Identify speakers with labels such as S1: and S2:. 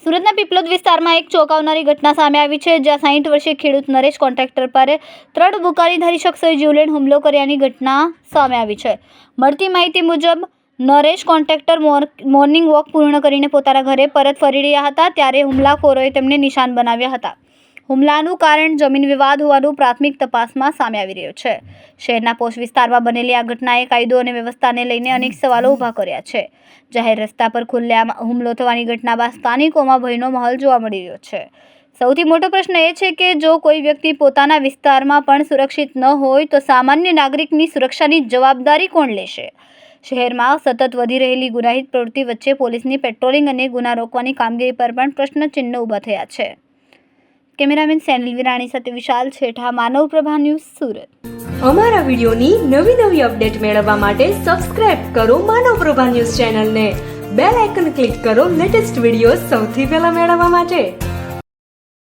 S1: સુરતના પીપલોદ વિસ્તારમાં એક ચોંકાવનારી ઘટના સામે આવી છે, જ્યાં 60 વર્ષીય ખેડૂત નરેશ કોન્ટ્રાક્ટર પર 3 બુકાનીધારી શખ્સોએ જીવલેણ હુમલો કર્યાની ઘટના સામે આવી છે। મળતી માહિતી મુજબ નરેશ કોન્ટ્રાક્ટર મોર્નિંગ વોક પૂર્ણ કરીને પોતાના ઘરે પરત ફરી રહ્યા હતા, ત્યારે હુમલાખોરોએ તેમને નિશાન બનાવ્યા હતા। હુમલાનું કારણ જમીન વિવાદ હોવાનું પ્રાથમિક તપાસમાં સામે આવી રહ્યું છે। શહેરના પોશ વિસ્તારમાં બનેલી આ ઘટનાએ કાયદો અને વ્યવસ્થાને લઈને અનેક સવાલો ઊભા કર્યા છે। જાહેર રસ્તા પર ખુલ્લેઆમ હુમલો થવાની ઘટના બાદ સ્થાનિકોમાં ભયનો માહોલ જોવા મળી રહ્યો છે। સૌથી મોટો પ્રશ્ન એ છે કે જો કોઈ વ્યક્તિ પોતાના વિસ્તારમાં પણ સુરક્ષિત ન હોય તો સામાન્ય નાગરિકની સુરક્ષાની જવાબદારી કોણ લેશે? શહેરમાં સતત વધી રહેલી ગુનાહિત પ્રવૃત્તિ વચ્ચે પોલીસની પેટ્રોલિંગ અને ગુના રોકવાની કામગીરી પર પણ પ્રશ્નચિહ્ન ઊભા થયા છે। કેમેરામેન સેનિલ વિરાણી સાથે વિશાલ છેઠા, માનવ પ્રભા ન્યૂઝ, સુરત।
S2: અમારા વિડિયોની નવી અપડેટ મેળવવા માટે સબસ્ક્રાઇબ કરો માનવ પ્રભા ન્યૂઝ ચેનલને, બેલ આઇકન ક્લિક કરો લેટેસ્ટ વિડિયો સૌથી પહેલા મેળવવા માટે।